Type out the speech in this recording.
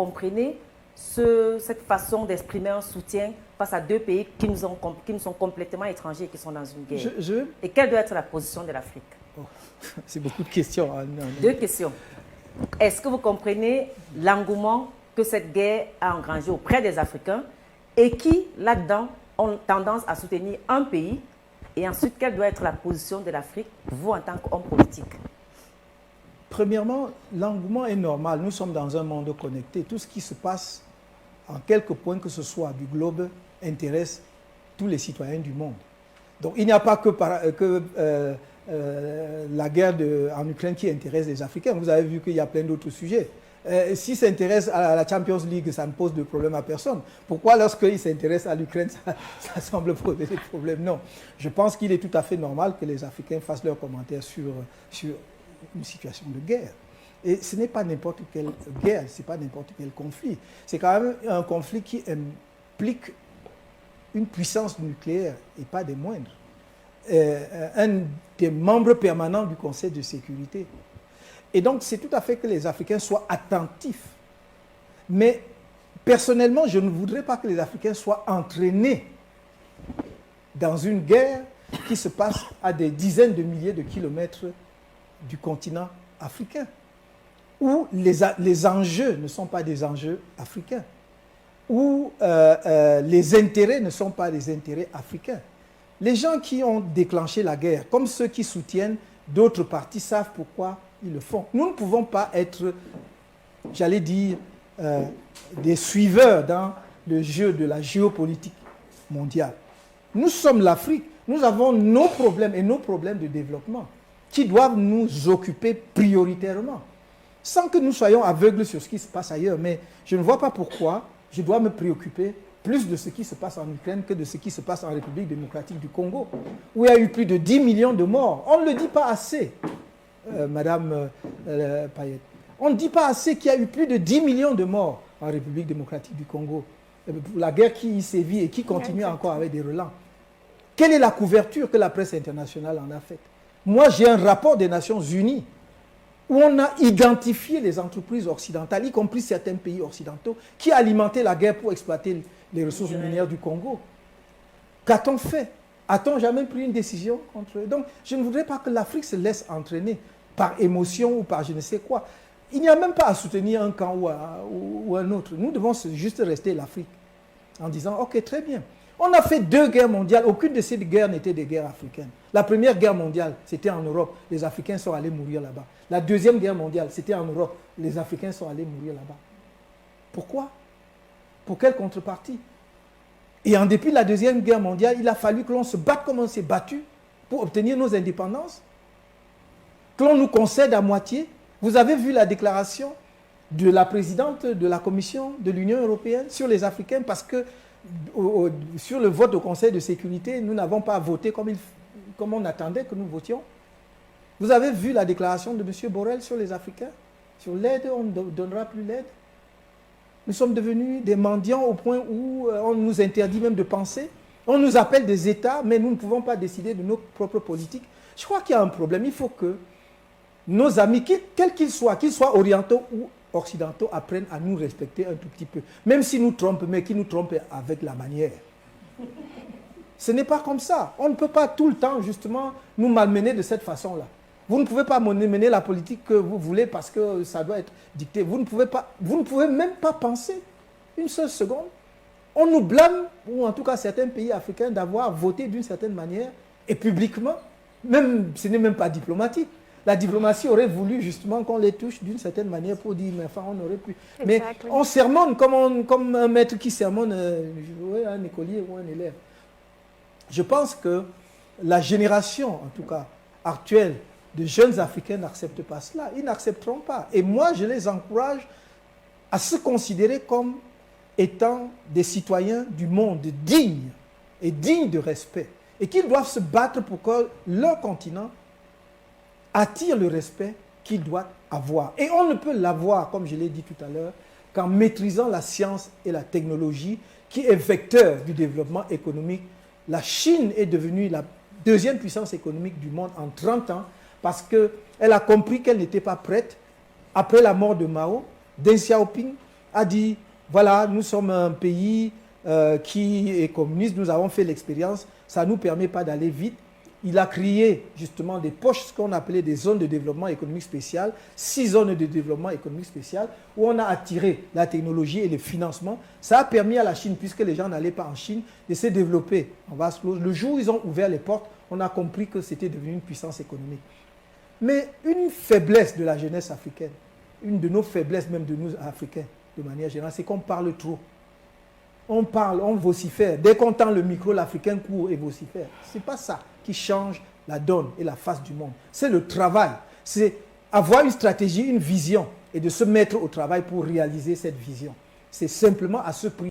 comprenez cette façon d'exprimer un soutien face à deux pays qui nous sont complètement étrangers et qui sont dans une guerre? Et quelle doit être la position de l'Afrique? Oh, c'est beaucoup de questions. Hein. Deux questions. Est-ce que vous comprenez l'engouement que cette guerre a engrangé auprès des Africains et qui, là-dedans, ont tendance à soutenir un pays? Et ensuite, quelle doit être la position de l'Afrique, vous en tant qu'homme politique? Premièrement, l'engouement est normal. Nous sommes dans un monde connecté. Tout ce qui se passe en quelques points que ce soit du globe intéresse tous les citoyens du monde. Donc il n'y a pas que la guerre en Ukraine qui intéresse les Africains. Vous avez vu qu'il y a plein d'autres sujets. S'ils s'intéressent à la Champions League, ça ne pose de problème à personne. Pourquoi lorsqu'ils s'intéressent à l'Ukraine, ça semble poser des problèmes? Non. Je pense qu'il est tout à fait normal que les Africains fassent leurs commentaires sur une situation de guerre. Et ce n'est pas n'importe quelle guerre, ce n'est pas n'importe quel conflit. C'est quand même un conflit qui implique une puissance nucléaire et pas des moindres. Un des membres permanents du Conseil de sécurité. Et donc, c'est tout à fait que les Africains soient attentifs. Mais personnellement, je ne voudrais pas que les Africains soient entraînés dans une guerre qui se passe à des dizaines de milliers de kilomètres du continent africain, où les enjeux ne sont pas des enjeux africains, où les intérêts ne sont pas des intérêts africains. Les gens qui ont déclenché la guerre, comme ceux qui soutiennent d'autres partis, savent pourquoi ils le font. Nous ne pouvons pas être, j'allais dire, des suiveurs dans le jeu de la géopolitique mondiale. Nous sommes l'Afrique, nous avons nos problèmes et nos problèmes de développement qui doivent nous occuper prioritairement, sans que nous soyons aveugles sur ce qui se passe ailleurs. Mais je ne vois pas pourquoi je dois me préoccuper plus de ce qui se passe en Ukraine que de ce qui se passe en République démocratique du Congo, où il y a eu plus de 10 millions de morts. On ne le dit pas assez, Madame Payette. On ne dit pas assez qu'il y a eu plus de 10 millions de morts en République démocratique du Congo, pour la guerre qui y sévit et qui continue encore avec des relents. Quelle est la couverture que la presse internationale en a faite? Moi, j'ai un rapport des Nations Unies où on a identifié les entreprises occidentales, y compris certains pays occidentaux, qui alimentaient la guerre pour exploiter les ressources minières du Congo. Qu'a-t-on fait? A-t-on jamais pris une décision contre eux? Donc, je ne voudrais pas que l'Afrique se laisse entraîner par émotion ou par je ne sais quoi. Il n'y a même pas à soutenir un camp ou un autre. Nous devons juste rester l'Afrique en disant, ok, très bien. On a fait 2 guerres mondiales. Aucune de ces guerres n'était des guerres africaines. La première guerre mondiale, c'était en Europe. Les Africains sont allés mourir là-bas. La deuxième guerre mondiale, c'était en Europe. Les Africains sont allés mourir là-bas. Pourquoi? Pour quelle contrepartie? Et en dépit de la deuxième guerre mondiale, il a fallu que l'on se batte comme on s'est battu pour obtenir nos indépendances. Que l'on nous concède à moitié. Vous avez vu la déclaration de la présidente de la Commission de l'Union européenne sur les Africains, parce que sur le vote au Conseil de sécurité, nous n'avons pas voté comme on attendait que nous votions. Vous avez vu la déclaration de M. Borrell sur les Africains? Sur l'aide, on ne donnera plus l'aide. Nous sommes devenus des mendiants au point où on nous interdit même de penser. On nous appelle des États, mais nous ne pouvons pas décider de nos propres politiques. Je crois qu'il y a un problème. Il faut que nos amis, quels qu'ils soient orientaux ou occidentaux, apprennent à nous respecter un tout petit peu. Même s'ils nous trompent, mais qu'ils nous trompent avec la manière. Ce n'est pas comme ça. On ne peut pas tout le temps, justement, nous malmener de cette façon-là. Vous ne pouvez pas mener la politique que vous voulez parce que ça doit être dicté. Vous ne pouvez même pas penser une seule seconde. On nous blâme, ou en tout cas certains pays africains, d'avoir voté d'une certaine manière et publiquement. Même, ce n'est même pas diplomatique. La diplomatie aurait voulu justement qu'on les touche d'une certaine manière pour dire, mais enfin, on aurait pu. Mais on sermonne comme un maître qui sermonne un écolier ou un élève. Je pense que la génération, en tout cas actuelle, de jeunes Africains n'acceptent pas cela. Ils n'accepteront pas. Et moi, je les encourage à se considérer comme étant des citoyens du monde dignes et dignes de respect. Et qu'ils doivent se battre pour que leur continent attire le respect qu'il doit avoir. Et on ne peut l'avoir, comme je l'ai dit tout à l'heure, qu'en maîtrisant la science et la technologie qui est vecteur du développement économique. La Chine est devenue la deuxième puissance économique du monde en 30 ans parce qu'elle a compris qu'elle n'était pas prête, après la mort de Mao, Deng Xiaoping, a dit, voilà, nous sommes un pays qui est communiste, nous avons fait l'expérience, ça ne nous permet pas d'aller vite. Il a créé justement des poches, ce qu'on appelait des zones de développement économique spécial, 6 zones de développement économique spécial, où on a attiré la technologie et le financement. Ça a permis à la Chine, puisque les gens n'allaient pas en Chine, de se développer en vase clos. Le jour où ils ont ouvert les portes, on a compris que c'était devenu une puissance économique. Mais une faiblesse de la jeunesse africaine, une de nos faiblesses même de nous Africains, de manière générale, c'est qu'on parle trop. On parle, on vocifère. Dès qu'on tend le micro, l'Africain court et vocifère. Ce n'est pas ça qui change la donne et la face du monde. C'est le travail. C'est avoir une stratégie, une vision et de se mettre au travail pour réaliser cette vision. C'est simplement à ce prix.